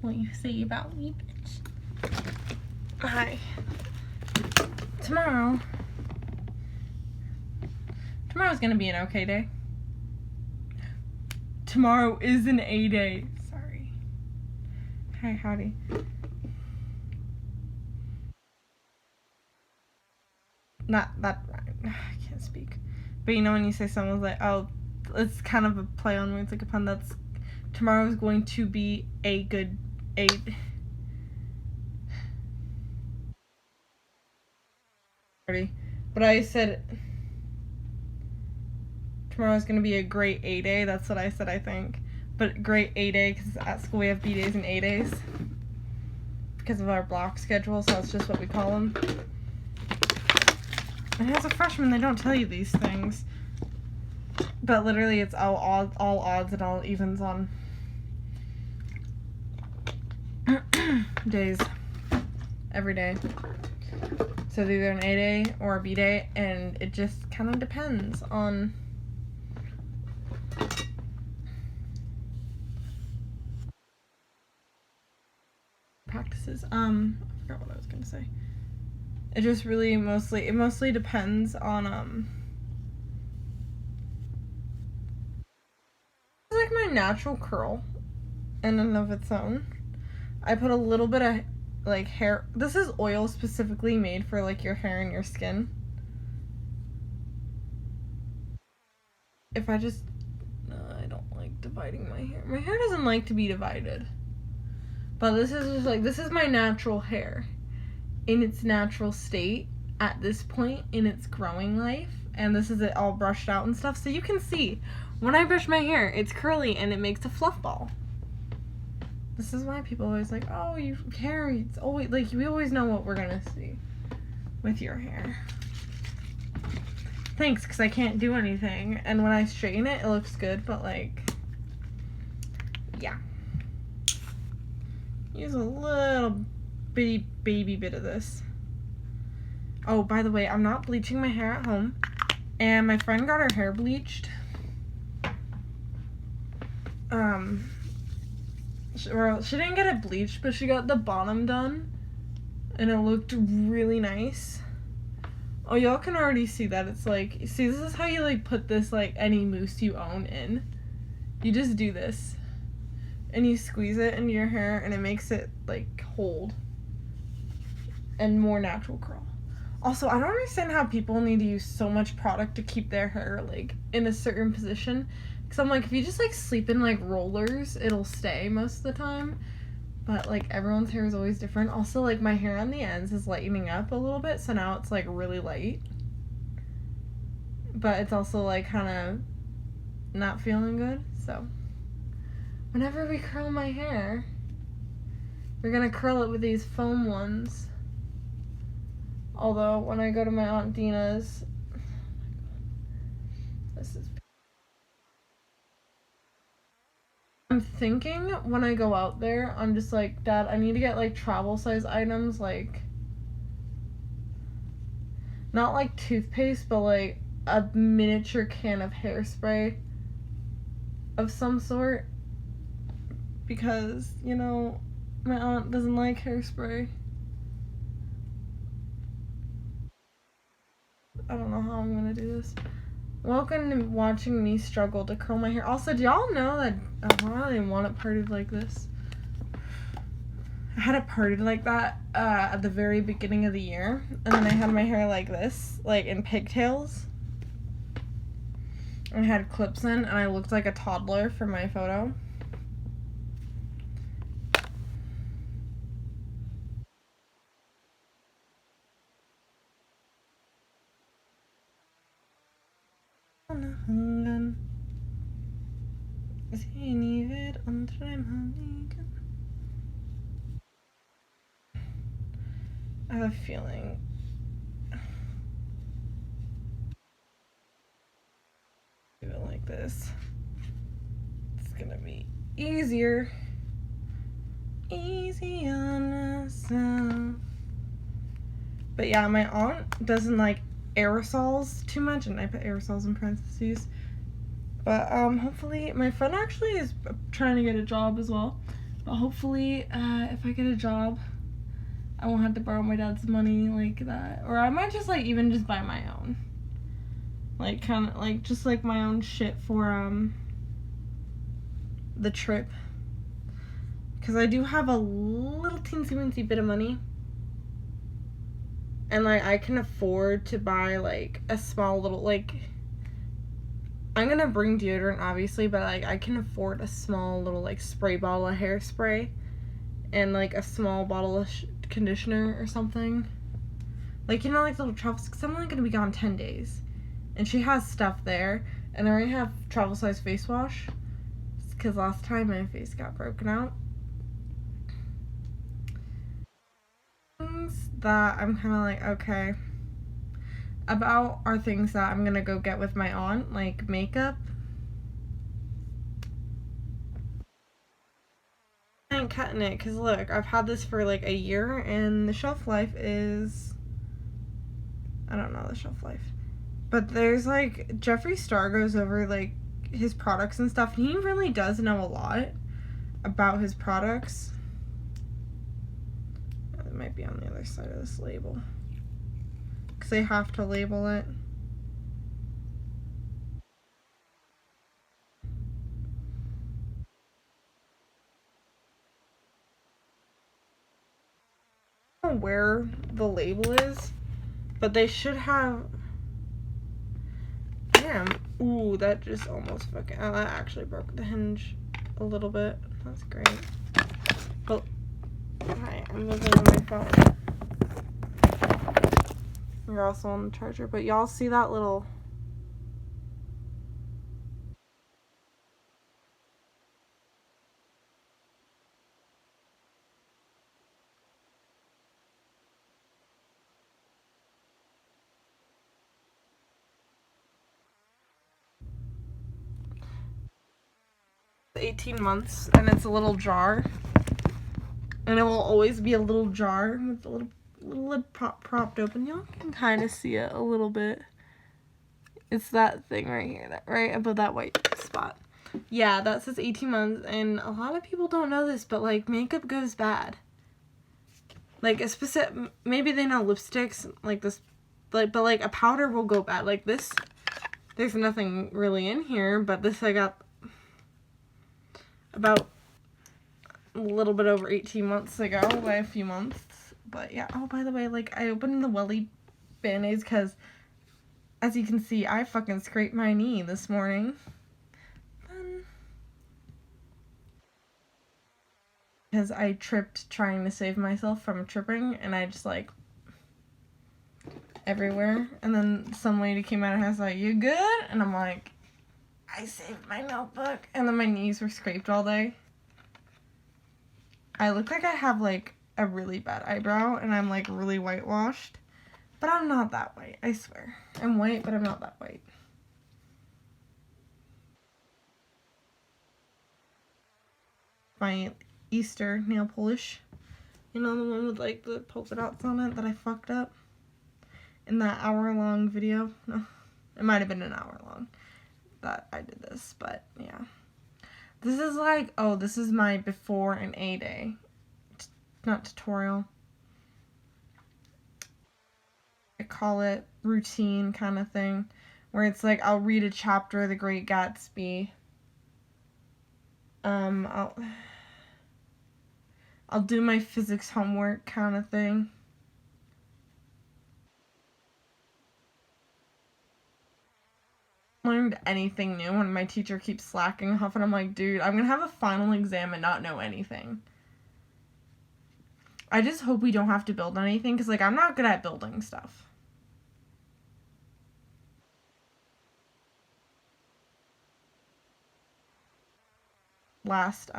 what you say about me, bitch. Hi. Tomorrow's gonna be an okay day. Tomorrow is an A day. Sorry. Hi, howdy. Not that right. I can't speak. But you know when you say someone's like, oh, it's kind of a play on words, like a pun. That's tomorrow's going to be a good a. But I said tomorrow's gonna be a great A day. That's what I said, I think. But great A day because at school we have B days and A days because of our block schedule. So that's just what we call them. And as a freshman, they don't tell you these things. But literally, it's all odds and all evens on days. Every day. So it's either an A day or a B day, and it just kind of depends on practices. I forgot what I was gonna say. It just really mostly depends on it's like my natural curl in and of its own. I put a little bit of like hair. This is oil specifically made for like your hair and your skin. If I just I don't like dividing my hair. My hair doesn't like to be divided. But this is just like, this is my natural hair in its natural state at this point in its growing life, and this is it all brushed out and stuff. So you can see when I brush my hair, it's curly and it makes a fluff ball. This is why people always like, oh, your hair, it's always like, we always know what we're gonna see with your hair. Thanks, because I can't do anything, and when I straighten it, it looks good, but like, yeah. Use a little bitty baby bit of this. Oh, by the way, I'm not bleaching my hair at home, and my friend got her hair bleached. She didn't get it bleached, but she got the bottom done, and it looked really nice. Oh, y'all can already see that. It's like, see, this is how you like put this like any mousse you own in. You just do this, and you squeeze it into your hair, and it makes it like hold and more natural curl. Also, I don't understand how people need to use so much product to keep their hair like in a certain position. Because I'm like, if you just like sleep in like rollers, it'll stay most of the time. But like everyone's hair is always different. Also, like my hair on the ends is lightening up a little bit, so now it's like really light. But it's also like kind of not feeling good. So whenever we curl my hair, we're gonna curl it with these foam ones. Although when I go to my Aunt Dina's, oh my god, this is. I'm thinking when I go out there, I'm just like, Dad, I need to get like travel size items, like not like toothpaste, but like a miniature can of hairspray of some sort, because, you know, my aunt doesn't like hairspray. I don't know how I'm gonna do this. Welcome to watching me struggle to curl my hair. Also, do y'all know that I don't even want it parted like this? I had it parted like that at the very beginning of the year, and then I had my hair like this, like in pigtails. I had clips in, and I looked like a toddler for my photo. I have a feeling do it like this. It's gonna be easier. Easy on myself. But yeah, my aunt doesn't like aerosols too much, and I put aerosols in parentheses. But hopefully, my friend actually is trying to get a job as well. But hopefully, if I get a job, I won't have to borrow my dad's money like that. Or I might just like even just buy my own. Like kind of like just like my own shit for the trip. Because I do have a little teensy weensy bit of money. And like I can afford to buy like a small little like I'm gonna bring deodorant obviously, but like I can afford a small little like spray bottle of hairspray and like a small bottle of conditioner or something. Like, you know, like little travels, because I'm only gonna be gone 10 days. And she has stuff there, and I already have travel size face wash because last time my face got broken out. Things that I'm kind of like, okay, about are things that I'm gonna go get with my aunt, like makeup. I ain't cutting it because look, I've had this for like a year, and the shelf life is, I don't know the shelf life, but there's like Jeffree Star goes over like his products and stuff, and he really does know a lot about his products. It might be on the other side of this label because they have to label it. I don't know where the label is, but they should have. Damn. Ooh, that just almost fucking. Oh, that actually broke the hinge a little bit. That's great. But. Hi, I'm moving on my phone. You're also on the charger, but y'all see that little. $18 months, and it's a little jar, and it will always be a little jar with the little lid propped open. Y'all can kind of see it a little bit. It's that thing right here, that right above that white spot. Yeah, that says 18 months, and a lot of people don't know this, but like makeup goes bad. Like a specific, maybe they know lipsticks like this, like, but like a powder will go bad. Like this, there's nothing really in here, but this I got about a little bit over 18 months ago, by a few months. But yeah, oh, by the way, like I opened the welly band-aids because as you can see, I fucking scraped my knee this morning. Because I tripped trying to save myself from tripping, and I just like everywhere. And then some lady came out of the house like, "You good?" And I'm like, "I saved my notebook." And then my knees were scraped all day. I look like I have like a really bad eyebrow, and I'm like really whitewashed. But I'm not that white, I swear. I'm white, but I'm not that white. My Easter nail polish. You know, the one with like the polka dots on it that I fucked up in that hour-long video? No, it might have been an hour long that I did this, but yeah. This is like, oh, this is my before and A day. Not tutorial. I call it routine kind of thing, where it's like I'll read a chapter of The Great Gatsby. I'll do my physics homework kind of thing. Learned anything new when my teacher keeps slacking off, and I'm like, dude, I'm gonna have a final exam and not know anything. I just hope we don't have to build anything, because like I'm not good at building stuff. Last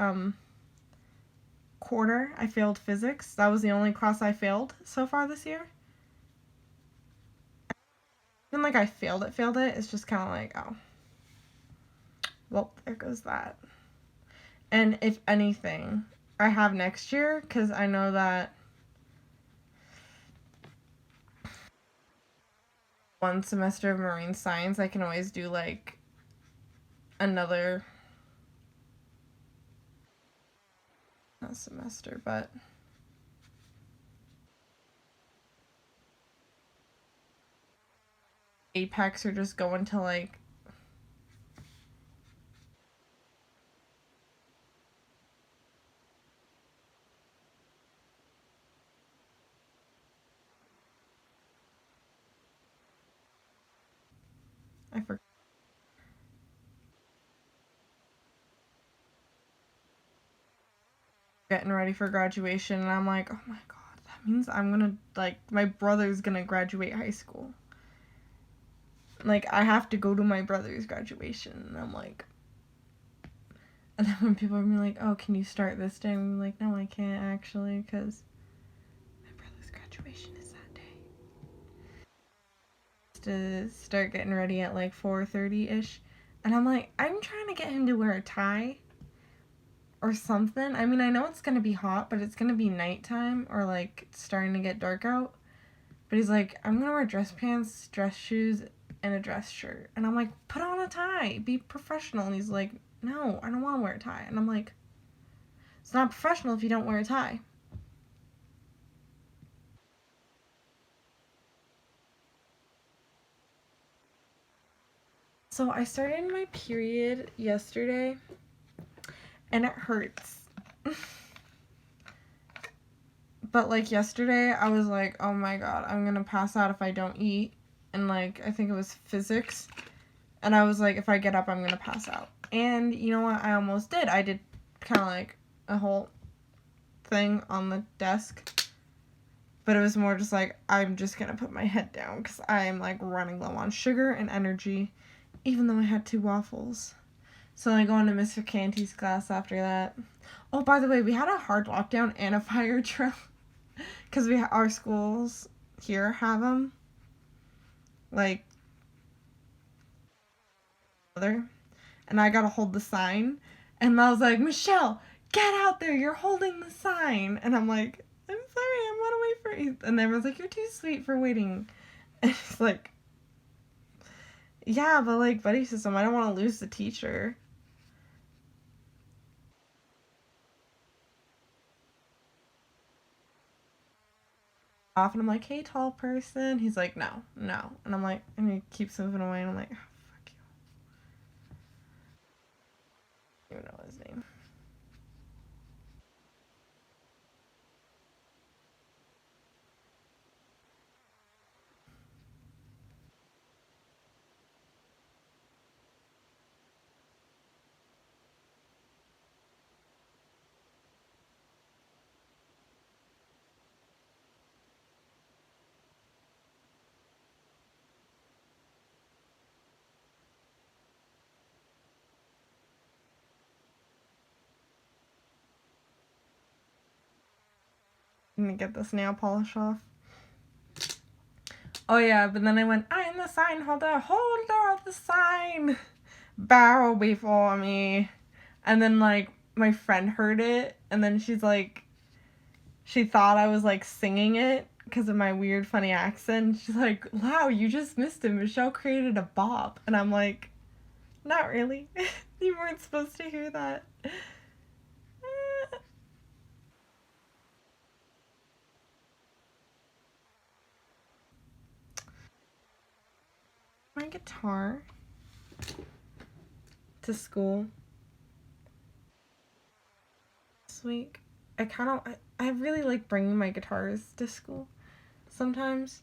quarter I failed physics. That was the only class I failed so far this year. Even like I failed it. It's just kind of like, oh, well, there goes that. And if anything, I have next year, because I know that one semester of marine science, I can always do like another that semester, but Apex are just going to like I forgot. Getting ready for graduation, and I'm like, oh my god, that means I'm gonna, like, my brother's gonna graduate high school. Like, I have to go to my brother's graduation, and I'm like, and then when people are like, oh, can you start this day? I'm like, no, I can't actually, because my brother's graduation is that day. To start getting ready at like 4:30ish, and I'm like, I'm trying to get him to wear a tie or something. I mean, I know it's gonna be hot, but it's gonna be nighttime or like it's starting to get dark out. But he's like, I'm gonna wear dress pants, dress shoes, and a dress shirt. And I'm like, put on a tie, be professional. And he's like, no, I don't want to wear a tie. And I'm like, it's not professional if you don't wear a tie. So I started my period yesterday, and it hurts. But like yesterday, I was like, oh my god, I'm gonna pass out if I don't eat. And like, I think it was physics. And I was like, if I get up, I'm gonna pass out. And you know what? I almost did. I did kind of like a whole thing on the desk. But it was more just like, I'm just gonna put my head down because I am like running low on sugar and energy, even though I had 2 waffles. So I go into Mr. Canty's class after that. Oh, by the way, we had a hard lockdown and a fire drill. Because our schools here have them. Like, and I gotta hold the sign. And I was like, Michelle, get out there, you're holding the sign. And I'm like, I'm sorry, I'm gonna wait for you. And everyone's like, you're too sweet for waiting. And it's like, yeah, but like, buddy system, I don't want to lose the teacher. Off, and I'm like, hey, tall person. He's like, no, no. And I'm like, and he keeps moving away, and I'm like, oh, fuck you. I don't even know his name. I'm gonna get this nail polish off. Oh yeah, but then I went, I'm the sign holder of the sign. Bow before me. And then like my friend heard it, and then she's like, she thought I was like singing it because of my weird funny accent. She's like, wow, you just missed it. Michelle created a bop. And I'm like, not really. You weren't supposed to hear that. My guitar to school this week. I really like bringing my guitars to school sometimes.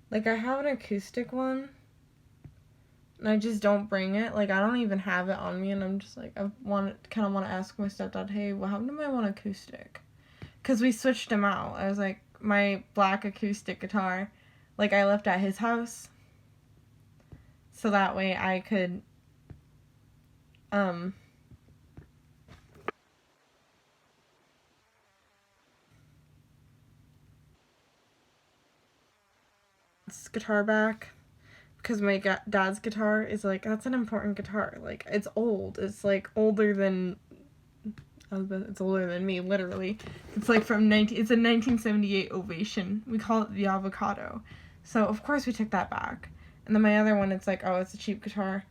Like, I have an acoustic one, and I just don't bring it. Like, I don't even have it on me, and I'm just like, I want to ask my stepdad, hey, what happened to my one acoustic? Because we switched them out. I was like, my black acoustic guitar, like, I left at his house, so that way I could, this guitar back. Because my dad's guitar is like, that's an important guitar. Like, it's old. It's like older than, it's older than me, literally. It's like it's a 1978 Ovation. We call it the Avocado. So of course we took that back. And then my other one, it's like, oh, it's a cheap guitar.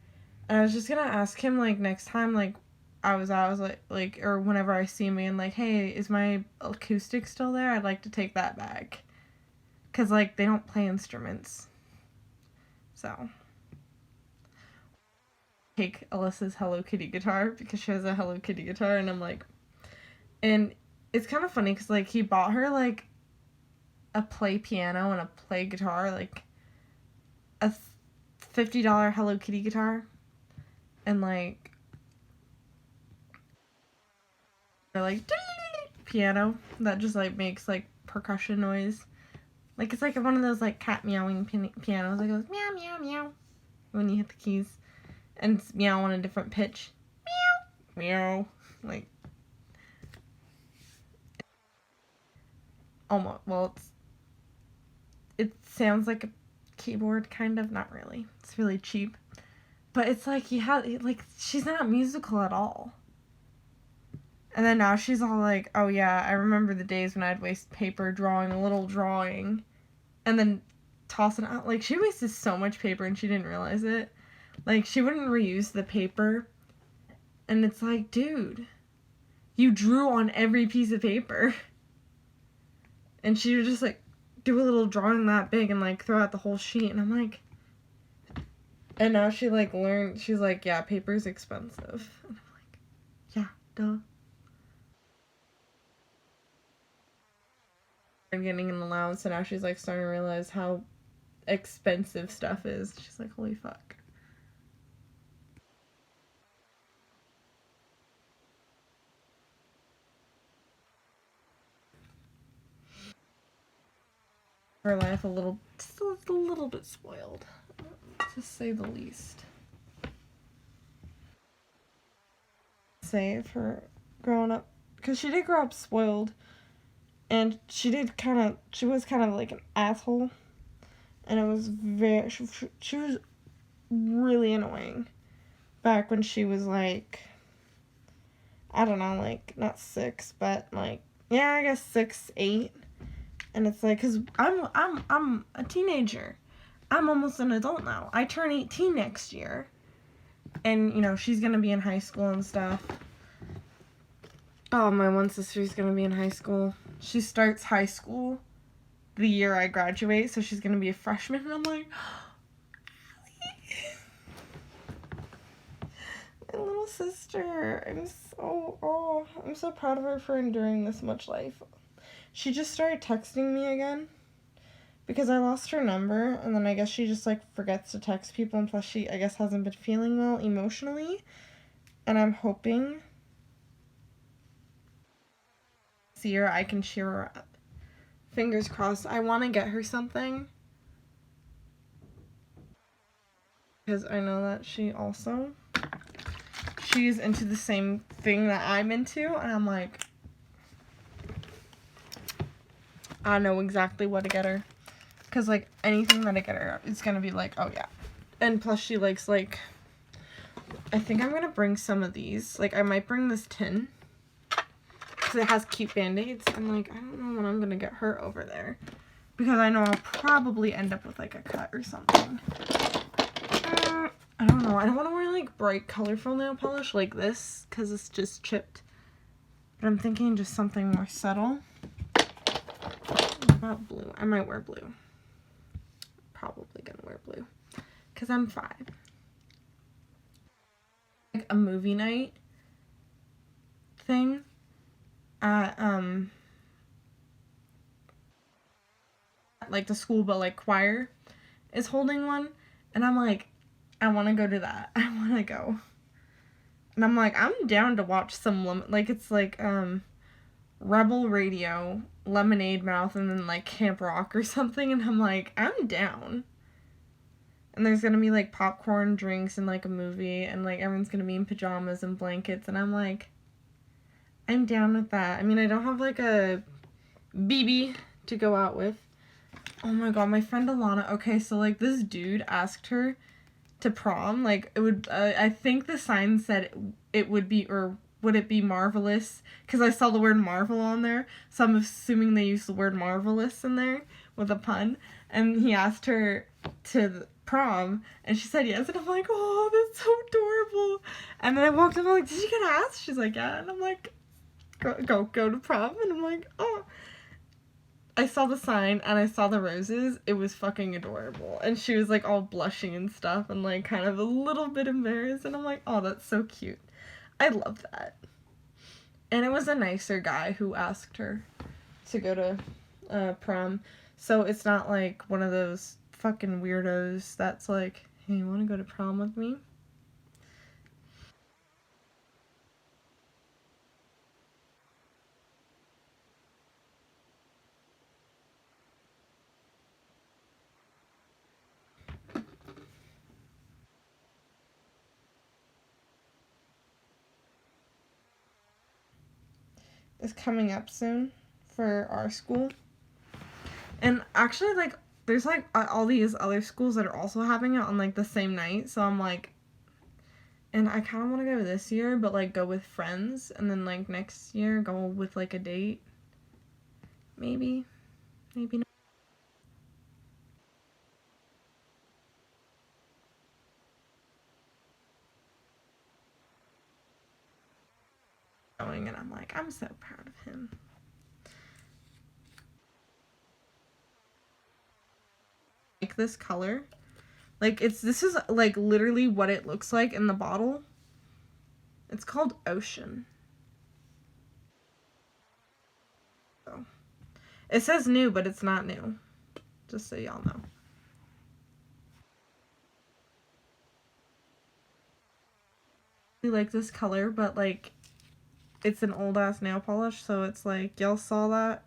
And I was just gonna ask him, like, next time, like, I was like, or whenever I see me and like, hey, is my acoustic still there? I'd like to take that back. Because, like, they don't play instruments. So. Take Alyssa's Hello Kitty guitar because she has a Hello Kitty guitar, and I'm like, and it's kind of funny because, like, he bought her, like, a play piano and a play guitar, like, a $50 Hello Kitty guitar, and, like, or, like, piano that just, like, makes, like, percussion noise. Like, it's like one of those, like, cat meowing pianos that goes meow, meow, meow when you hit the keys. And it's meow on a different pitch. Meow, meow. Like, almost, well, it sounds like a keyboard, kind of, not really. It's really cheap. But it's like, she's not musical at all. And then now she's all like, oh yeah, I remember the days when I'd waste paper drawing a little drawing and then toss it out. Like, she wasted so much paper and she didn't realize it. Like, she wouldn't reuse the paper. And it's like, dude, you drew on every piece of paper. And she would just, like, do a little drawing that big and, like, throw out the whole sheet. And I'm like... And now she, like, learned... She's like, yeah, paper's expensive. And I'm like, yeah, duh. And getting an allowance, and now she's, like, starting to realize how expensive stuff is. She's like, holy fuck. Her life just a little bit spoiled, to say the least. Save her growing up, because she did grow up spoiled, and she was kind of like an asshole, and it was she was really annoying back when she was like, I don't know, like, not 6, but like, yeah, I guess 6, 8. And it's like, cause I'm a teenager. I'm almost an adult now. I turn 18 next year. And, you know, she's gonna be in high school and stuff. Oh, my one sister's gonna be in high school. She starts high school the year I graduate, so she's gonna be a freshman. And I'm like, my little sister. I'm so proud of her for enduring this much life. She just started texting me again because I lost her number, and then I guess she just, like, forgets to text people, and plus she, I guess, hasn't been feeling well emotionally, and I'm hoping see her, I can cheer her up. Fingers crossed. I want to get her something because I know that she's into the same thing that I'm into, and I'm like, I know exactly what to get her. Because, like, anything that I get her is going to be like, oh, yeah. And plus she likes, like, I think I'm going to bring some of these. Like, I might bring this tin. Because it has cute band-aids. I'm like, I don't know when I'm going to get her over there. Because I know I'll probably end up with, like, a cut or something. I don't know. I don't want to wear, like, bright, colorful nail polish like this. Because it's just chipped. But I'm thinking just something more subtle. What about blue? I might wear blue. Probably gonna wear blue. Because I'm 5. Like a movie night thing at, like the school, but like choir is holding one. And I'm like, I want to go to that. I want to go. And I'm like, I'm down to watch some, like, it's like, Rebel Radio, Lemonade Mouth, and then, like, Camp Rock or something, and I'm like, I'm down. And there's gonna be, like, popcorn, drinks, and, like, a movie, and, like, everyone's gonna be in pajamas and blankets, and I'm like, I'm down with that. I mean, I don't have, like, a BB to go out with. Oh my god, my friend Alana, okay, so, like, this dude asked her to prom, like, it would, I think the sign said it would be, or would it be marvelous? Because I saw the word Marvel on there, so I'm assuming they used the word marvelous in there with a pun. And he asked her to prom, and she said yes. And I'm like, oh, that's so adorable. And then I walked up, I'm like, did you get asked? She's like, yeah. And I'm like, go to prom. And I'm like, oh. I saw the sign and I saw the roses. It was fucking adorable. And she was like all blushing and stuff and like kind of a little bit embarrassed. And I'm like, oh, that's so cute. I love that. And it was a nicer guy who asked her to go to prom. So it's not like one of those fucking weirdos that's like, hey, you want to go to prom with me? Is coming up soon for our school. And actually, like, there's like all these other schools that are also having it on like the same night. So I'm like, and I kind of want to go this year, but like go with friends, and then like next year go with like a date. Maybe, maybe not going. And I'm like, I'm so proud of him. Like this color, like this is like literally what it looks like in the bottle. It's called Ocean. So it says new, but it's not new. Just so y'all know. I like this color, but like it's an old ass nail polish, so it's like y'all saw that.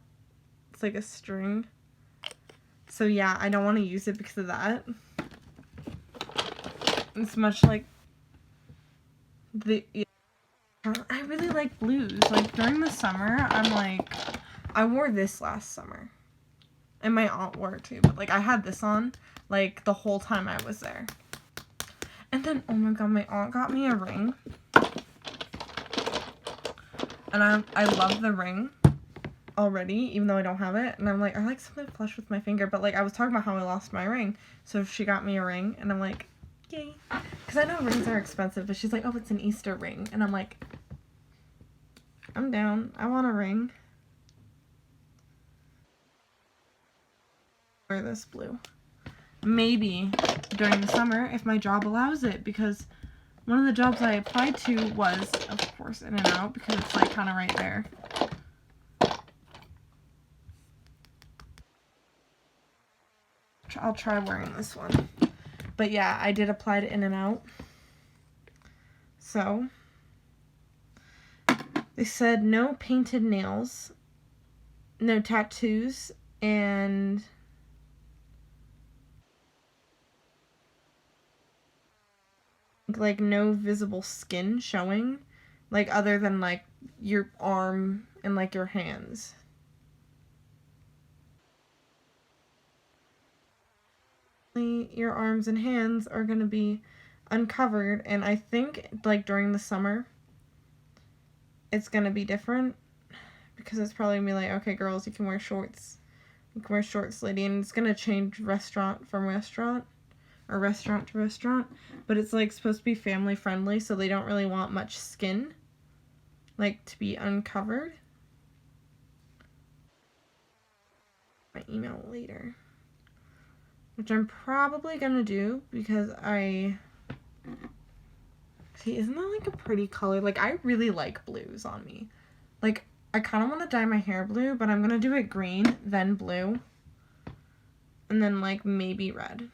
It's like a string. So yeah, I don't want to use it because of that. It's much like the. Yeah, I really like blues. Like during the summer, I'm like, I wore this last summer, and my aunt wore it too. But like I had this on like the whole time I was there. And then oh my god, my aunt got me a ring, and I love the ring already, even though I don't have it. And I'm like, I like something flush with my finger. But like I was talking about how I lost my ring, so she got me a ring, and I'm like, yay, because I know rings are expensive. But she's like, oh, it's an Easter ring, and I'm like, I'm down. I want a ring. Wear this blue. Maybe during the summer if my job allows it, because one of the jobs I applied to was, of course, In and Out, because it's like kind of right there. I'll try wearing this one. But yeah, I did apply to In and Out. So they said no painted nails, no tattoos, and like no visible skin showing, like other than like your arm and like your hands. Your arms and hands are going to be uncovered, and I think like during the summer it's going to be different, because it's probably going to be like, okay girls, you can wear shorts, lady, and it's going to change restaurant from restaurant, or restaurant to restaurant, but it's like supposed to be family friendly, so they don't really want much skin like to be uncovered. My email later, which I'm probably gonna do, because I see, isn't that like a pretty color? Like I really like blues on me. Like I kind of want to dye my hair blue, but I'm gonna do it green, then blue, and then like maybe red.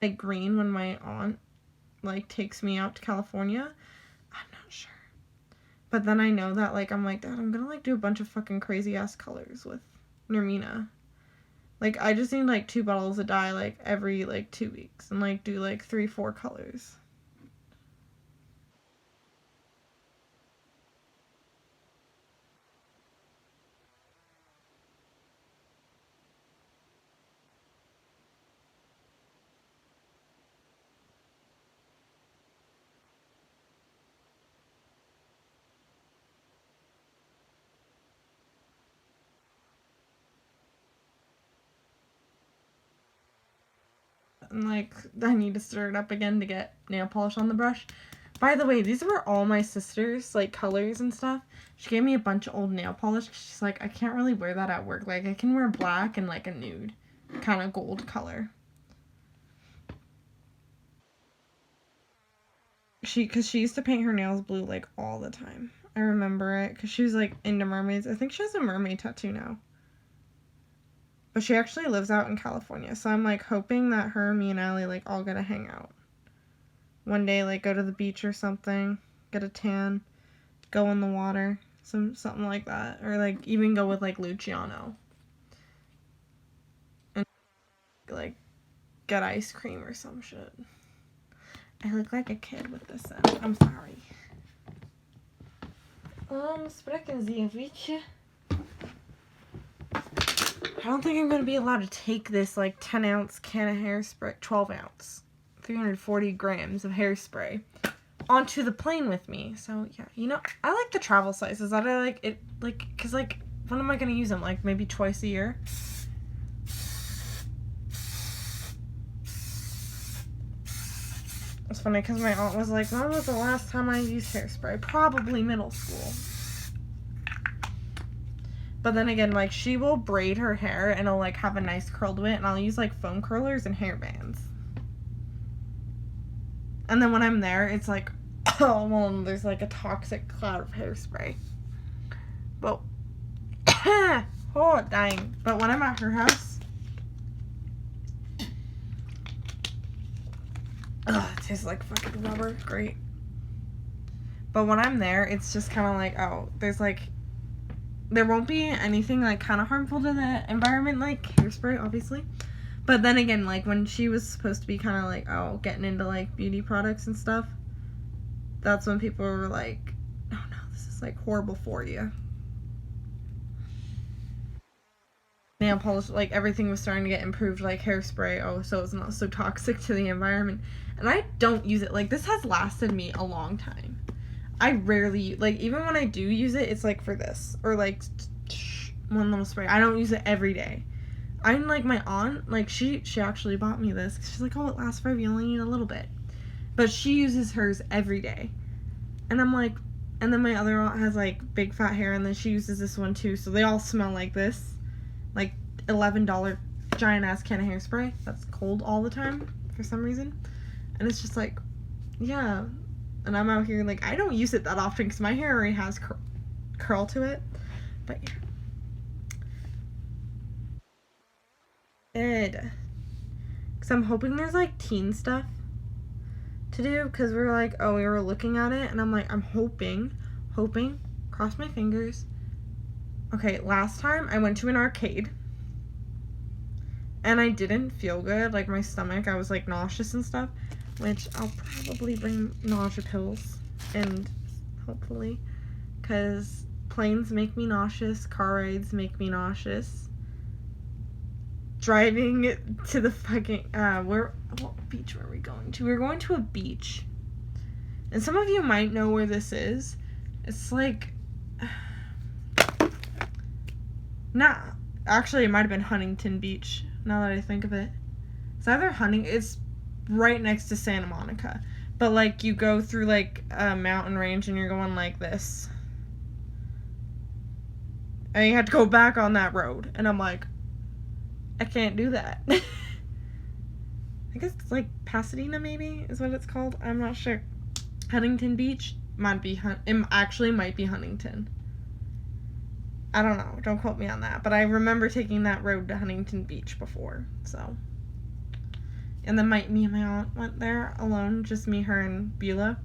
Like green when my aunt like takes me out to California. I'm not sure. But then I know that like I'm like, Dad, I'm gonna like do a bunch of fucking crazy ass colors with Nermina. Like I just need like 2 bottles of dye like every like 2 weeks, and like do like 3, 4 colors. And, like, I need to stir it up again to get nail polish on the brush. By the way, these were all my sister's, like, colors and stuff. She gave me a bunch of old nail polish. She's like, I can't really wear that at work. Like, I can wear black and, like, a nude kind of gold color. Because she used to paint her nails blue, like, all the time. I remember it, because she was, like, into mermaids. I think she has a mermaid tattoo now. But she actually lives out in California, so I'm, like, hoping that her, me, and Allie, like, all get to hang out. One day, like, go to the beach or something, get a tan, go in the water, something like that. Or, like, even go with, like, Luciano. And, like, get ice cream or some shit. I look like a kid with this in. I'm sorry. Sprechen Sie, Wietje. I don't think I'm going to be allowed to take this, like, 10-ounce can of hairspray, 12-ounce, 340 grams of hairspray onto the plane with me. So, yeah, you know, I like the travel sizes. I like it, like, because, like, when am I going to use them? Like, maybe twice a year? It's funny because my aunt was like, when was the last time I used hairspray? Probably middle school. But then again, like, she will braid her hair and it'll, like, have a nice curl to it. And I'll use, like, foam curlers and hair bands. And then when I'm there, it's like, oh, well, there's, like, a toxic cloud of hairspray. But, oh, dying. But when I'm at her house, it tastes like fucking rubber. Great. But when I'm there, it's just kind of like, oh, there's, like, there won't be anything, like, kind of harmful to the environment, like hairspray, obviously. But then again, like, when she was supposed to be kind of, like, oh, getting into, like, beauty products and stuff, that's when people were like, oh, no, this is, like, horrible for you. Nail polish, like, everything was starting to get improved, like, hairspray, oh, so it's not so toxic to the environment. And I don't use it. Like, this has lasted me a long time. I rarely, like, even when I do use it, it's, like, for this. Or, like, one little spray. I don't use it every day. I'm, like, my aunt, like, she actually bought me this. She's like, oh, it lasts forever. You only need a little bit. But she uses hers every day. And I'm like, and then my other aunt has, like, big fat hair, and then she uses this one, too. So they all smell like this. Like, $11 giant-ass can of hairspray. That's cold all the time, for some reason. And it's just like, yeah. And I'm out here, like, I don't use it that often because my hair already has curl to it. But, yeah. Good. Because I'm hoping there's, like, teen stuff to do. Because we're like, oh, we were looking at it. And I'm like, I'm hoping, cross my fingers. Okay, last time I went to an arcade. And I didn't feel good. Like, my stomach, I was, like, nauseous and stuff. Which I'll probably bring nausea pills, and hopefully, because planes make me nauseous, car rides make me nauseous. Driving to the fucking, what beach were we going to? We were going to a beach, and some of you might know where this is. It's like, actually it might have been Huntington Beach, now that I think of it. It's either it's right next to Santa Monica. But, like, you go through, like, a mountain range and you're going like this. And you have to go back on that road. And I'm like, I can't do that. I guess it's, like, Pasadena, maybe, is what it's called. I'm not sure. Huntington Beach might be, actually might be Huntington. I don't know. Don't quote me on that. But I remember taking that road to Huntington Beach before, so. And then me and my aunt went there alone, just me, her, and Beulah.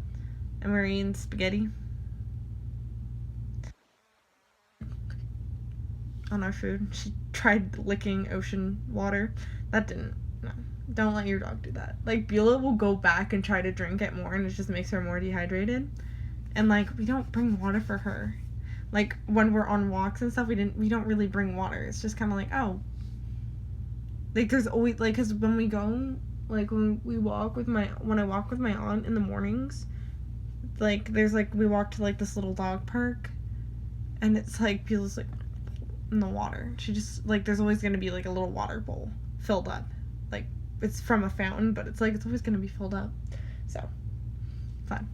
And we were eating spaghetti on our food. She tried licking ocean water. That didn't, no. Don't let your dog do that. Like, Beulah will go back and try to drink it more, and it just makes her more dehydrated. And, like, we don't bring water for her. Like, when we're on walks and stuff, we don't really bring water. It's just kind of like, oh. Like, there's always, like, because when we go, like, when I walk with my aunt in the mornings, like, there's, like, we walk to, like, this little dog park, and it's, like, Beulah's, like, in the water. She just, like, there's always going to be, like, a little water bowl filled up, like, it's from a fountain, but it's like it's always gonna be filled up. So fun.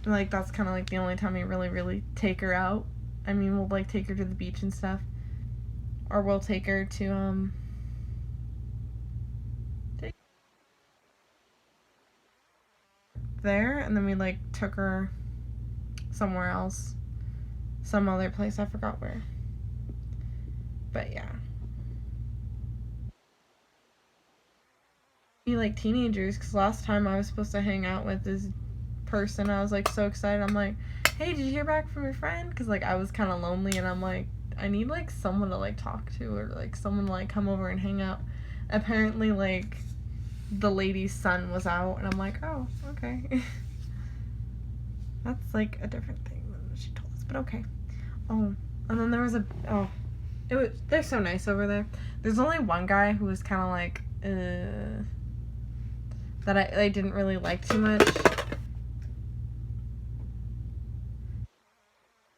Like that's kind of like the only time we really take her out. I mean, we'll like take her to the beach and stuff, or we'll take her to there, and then we like took her somewhere else, some other place, I forgot where. But yeah, be like teenagers, because last time I was supposed to hang out with this person, I was like so excited. I'm like, hey, did you hear back from your friend? Because like I was kind of lonely, and I'm like, I need like someone to like talk to, or like someone to like come over and hang out. Apparently like the lady's son was out, and I'm like, oh, okay. That's like a different thing than she told us, but okay. Oh, and then there was they're so nice over there. There's only one guy who was kind of like that I didn't really like too much.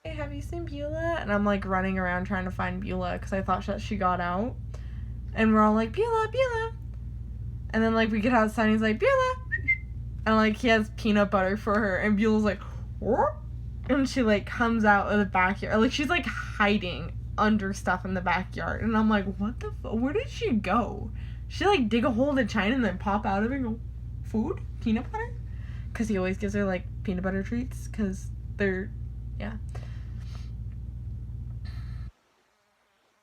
Hey, have you seen Beulah? And I'm like running around trying to find Beulah because I thought that she got out, and we're all like, Beulah, Beulah. And then like we get outside and he's like, Beulah, and like he has peanut butter for her, and Beulah's like, what? And she like comes out of the backyard, like she's like hiding under stuff in the backyard, and I'm like, what the where did she go? She like dig a hole in the china and then pop out of it and go, food? Peanut butter? Because he always gives her like peanut butter treats, because they're, yeah.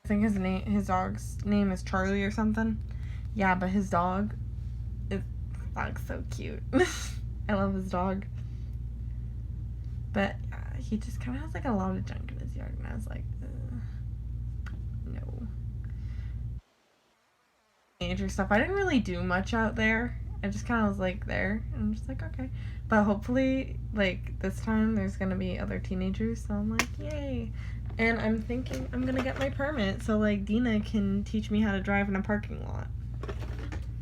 I think his dog's name is Charlie or something. Yeah, but his dog is like so cute. I love his dog. But he just kind of has like a lot of junk in his yard, and I was like, no. Teenager stuff. I didn't really do much out there. I just kind of was like there, and I'm just like, okay. But hopefully, like this time, there's gonna be other teenagers, so I'm like, yay. And I'm thinking I'm gonna get my permit, so like Dina can teach me how to drive in a parking lot.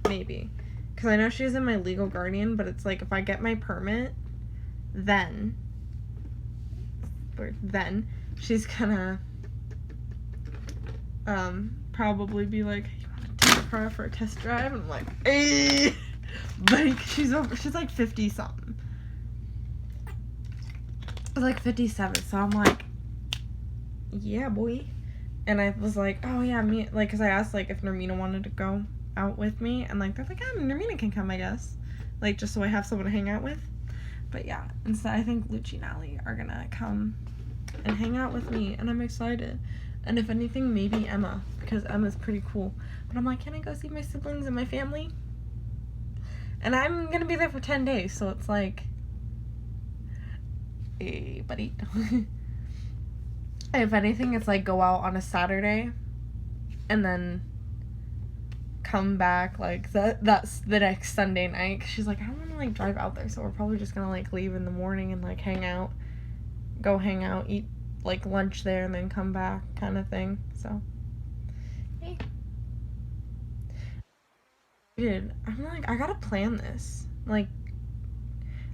Maybe. Because I know she's in my legal guardian, but it's like if I get my permit, then she's gonna probably be like, you want to take the car for a test drive? And I'm like, eh. Like she's like 50 something. Like 57, so I'm like, yeah, boy. And I was like, oh yeah, me, like, because I asked like if Nermina wanted to go out with me, and like they're like, Nermina can come, I guess, like just so I have someone to hang out with. But yeah, instead I think Lucci and Allie are gonna come and hang out with me, and I'm excited. And if anything, maybe Emma, because Emma's pretty cool. But I'm like, can I go see my siblings and my family? And I'm gonna be there for 10 days, so it's like, hey buddy. If anything, it's like go out on a Saturday and then come back like that's the next Sunday night. 'Cause she's like, I don't want to like drive out there, so we're probably just gonna like leave in the morning and like hang out, eat like lunch there, and then come back kind of thing. So hey, dude, I'm like, I gotta plan this. Like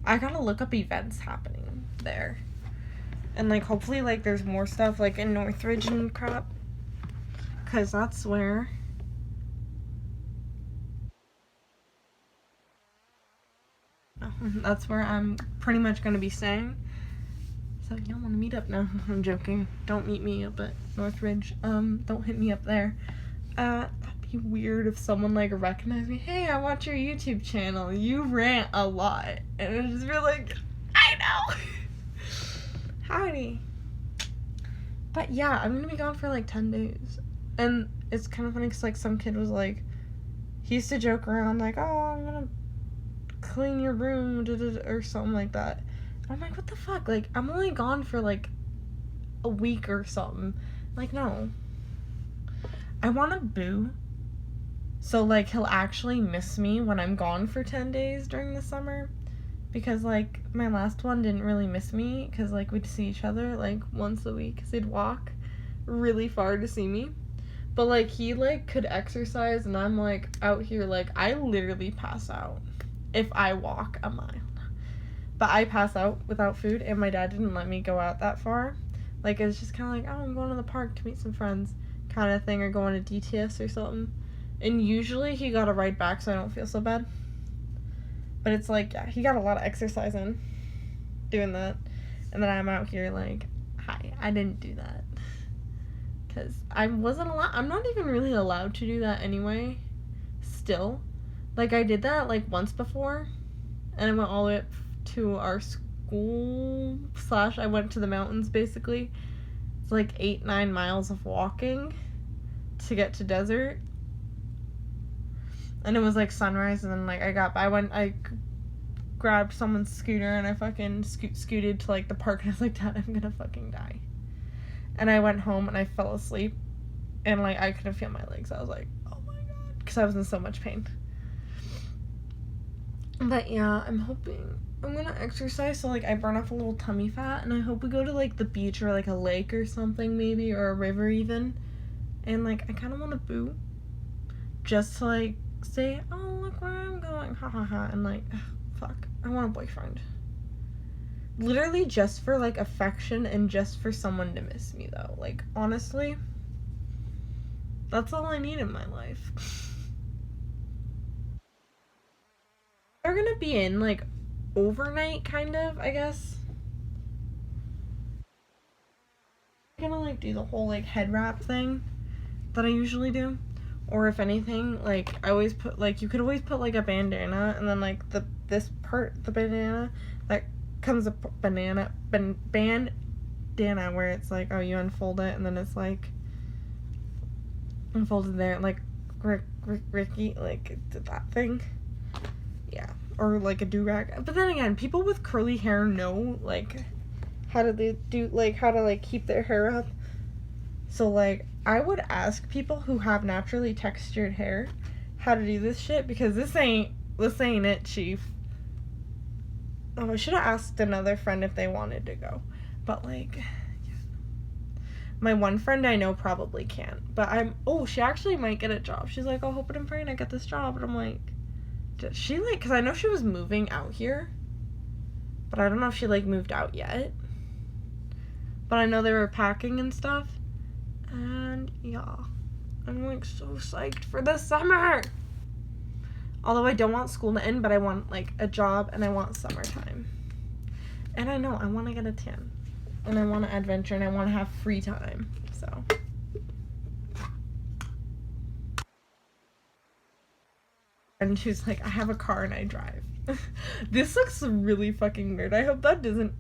I gotta look up events happening there, and like hopefully like there's more stuff like in Northridge and crap, because that's where I'm pretty much gonna be staying. So y'all want to meet up? No, I'm joking. Don't meet me up at Northridge. Don't hit me up there. That'd be weird if someone like recognized me. Hey, I watch your YouTube channel. You rant a lot, and it'd just be like, I know. Howdy. But yeah, I'm gonna be gone for like 10 days, and it's kind of funny because like some kid was like, he used to joke around like, oh, I'm gonna clean your room, or something like that. I'm like, what the fuck? Like, I'm only gone for like a week or something. Like, no. I want to boo. So, like, he'll actually miss me when I'm gone for 10 days during the summer. Because, like, my last one didn't really miss me. Because, like, we'd see each other, like, once a week. Because he'd walk really far to see me. But, like, he, like, could exercise. And I'm, like, out here, like, I literally pass out if I walk a mile. But I pass out without food, and my dad didn't let me go out that far. Like, it's just kind of like, oh, I'm going to the park to meet some friends kind of thing, or going to DTS or something. And usually he got a ride back, so I don't feel so bad. But it's like, yeah, he got a lot of exercise in doing that. And then I'm out here like, hi, I didn't do that. Because I wasn't allowed, I'm not even really allowed to do that anyway. Still. Like, I did that like once before. And I went all the way up to our school / I went to the mountains basically. It's like 8-9 miles of walking to get to desert. And it was like sunrise, and then like I grabbed someone's scooter and I fucking scooted to like the park, and I was like, Dad, I'm gonna fucking die. And I went home and I fell asleep, and like I couldn't feel my legs. I was like, oh my god, because I was in so much pain. But yeah, I'm hoping I'm gonna exercise so like I burn off a little tummy fat, and I hope we go to like the beach or like a lake or something maybe, or a river even. And like I kind of want to boo, just to like say, oh look where I'm going, ha ha ha, and like, ugh, fuck, I want a boyfriend. Literally just for like affection and just for someone to miss me though. Like honestly, that's all I need in my life. They're gonna be in like overnight kind of, I guess. I'm gonna like do the whole like head wrap thing that I usually do. Or if anything, like I always put like, you could always put like a bandana, and then like this part, the bandana, that comes a bandana where it's like, oh, you unfold it and then it's like unfolded there, like Ricky like did that thing. Yeah. Or like a do-rag. But then again, people with curly hair know like how to keep their hair up. So like I would ask people who have naturally textured hair how to do this shit, because this ain't it, chief. Oh, I should have asked another friend if they wanted to go. But like, yeah. My one friend I know probably can't. But she actually might get a job. She's like, oh, hoping and praying I get this job. And I'm like, does she like, because I know she was moving out here. But I don't know if she like moved out yet. But I know they were packing and stuff. And yeah, I'm like so psyched for the summer. Although I don't want school to end, but I want like a job and I want summertime. And I know I want to get a tan. And I want to adventure and I want to have free time. So. And she's like, I have a car and I drive. This looks really fucking weird. I hope that doesn't.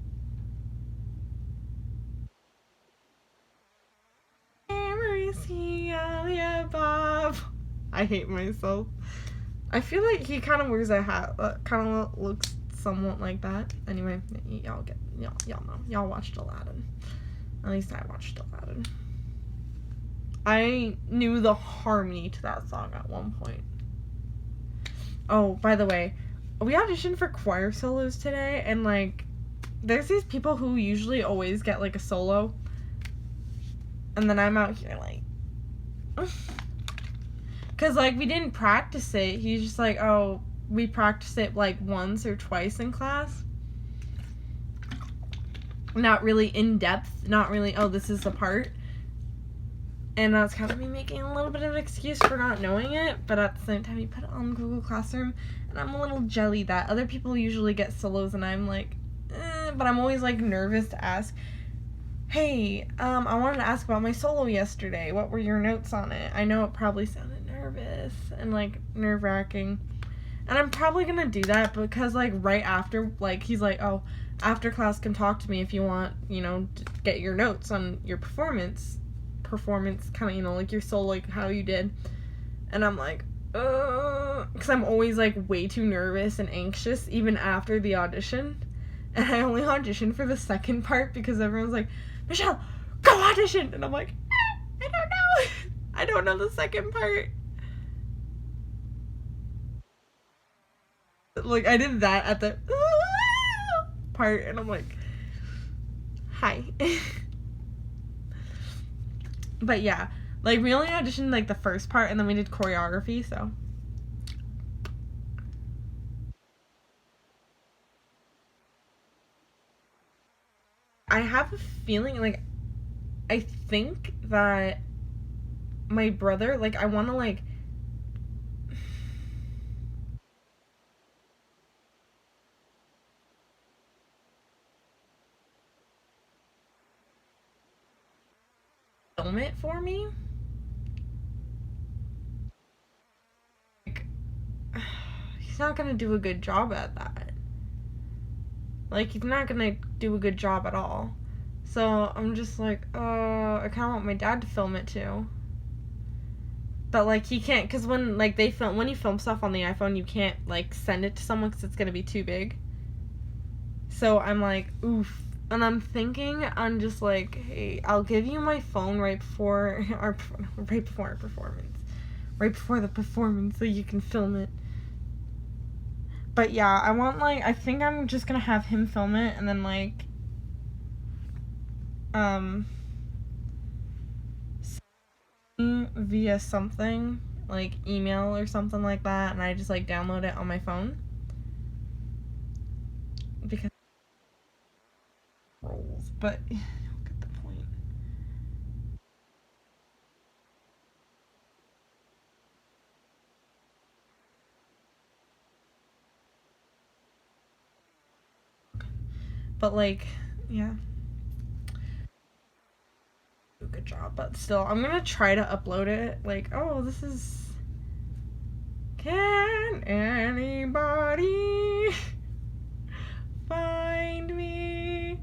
Bob. I hate myself. I feel like he kind of wears a hat that kind of looks somewhat like that. Anyway, y'all know. Y'all watched Aladdin. At least I watched Aladdin. I knew the harmony to that song at one point. Oh, by the way, we auditioned for choir solos today, and like, there's these people who usually always get like a solo, and then I'm out here like, because like we didn't practice it. He's just like, oh, we practiced it like once or twice in class. Not really in depth. Not really, oh, this is the part. And that's kind of me making a little bit of an excuse for not knowing it. But at the same time, you put it on Google Classroom. And I'm a little jelly that other people usually get solos. And I'm like, but I'm always like nervous to ask. Hey, I wanted to ask about my solo yesterday. What were your notes on it? I know it probably sounded nervous and like nerve-wracking. And I'm probably gonna do that because like right after, like he's like, oh, after class can talk to me if you want, you know, to get your notes on your performance kind of, you know, like your solo, like how you did. And I'm like, because I'm always like way too nervous and anxious even after the audition. And I only auditioned for the second part because everyone's like, Michelle, go audition! And I'm like, I don't know. I don't know the second part. Like, I did that at the part, and I'm like, hi. But yeah, like, we only auditioned, like, the first part, and then we did choreography, so. I have a feeling, like, I think that my brother, like, I want to, like, it for me. Like, he's not gonna do a good job at that. Like, he's not gonna do a good job at all. So I'm just like, I kind of want my dad to film it too. But like he can't, cause when like when you film stuff on the iPhone, you can't like send it to someone because it's gonna be too big. So I'm like, oof. And I'm thinking, I'm just like, hey, I'll give you my phone right before our performance, right before the performance, so you can film it. But yeah, I think I'm just gonna have him film it, and then like, via something like email or something like that, and I just like download it on my phone because rolls. But you'll get the point. But like, yeah, good job. But still, I'm gonna try to upload it. Like, oh, this is. Can anybody find me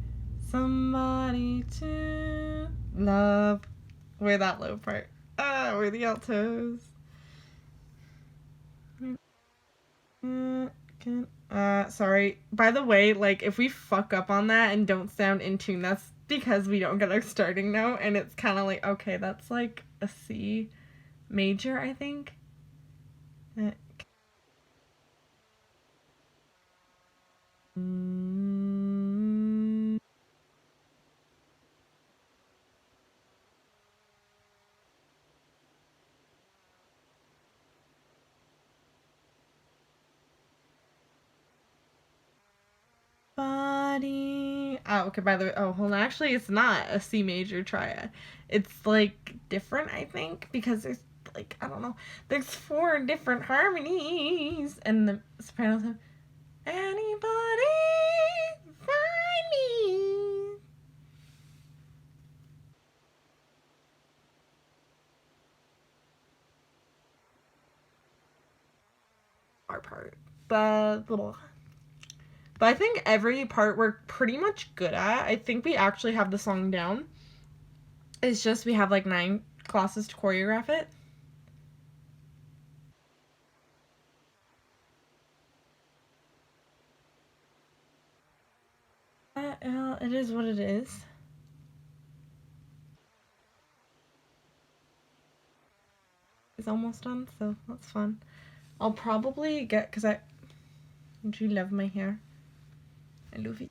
somebody to love? Where that low part? Where the altos? Sorry. By the way, like, if we fuck up on that and don't sound in tune, that's because we don't get our starting note, and it's kind of like, okay, that's like a C major, I think. Body. Oh, okay, by the way, oh, hold on. Actually, it's not a C major triad. It's like different, I think, because there's like, I don't know, there's four different harmonies, and the sopranos have anybody find me. Our part. The little. But I think every part we're pretty much good at. I think we actually have the song down. It's just we have like 9 classes to choreograph it. It is what it is. It's almost done, so that's fun. I'll probably get, because I do love my hair. I love it.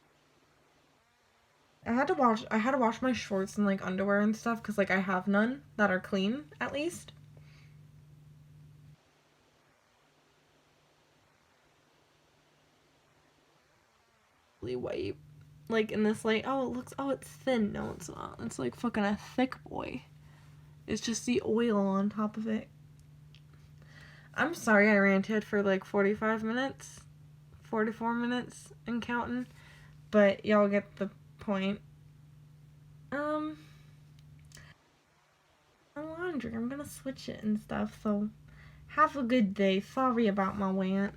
I had to wash my shorts and like underwear and stuff because like I have none that are clean at least. Really white. Like in this light, oh it looks, oh it's thin. No, it's not. It's like fucking a thick boy. It's just the oil on top of it. I'm sorry I ranted for like 45 minutes, 44 minutes and counting, but y'all get the point. Um, laundry. I'm gonna switch it and stuff, so have a good day. Sorry about my rant.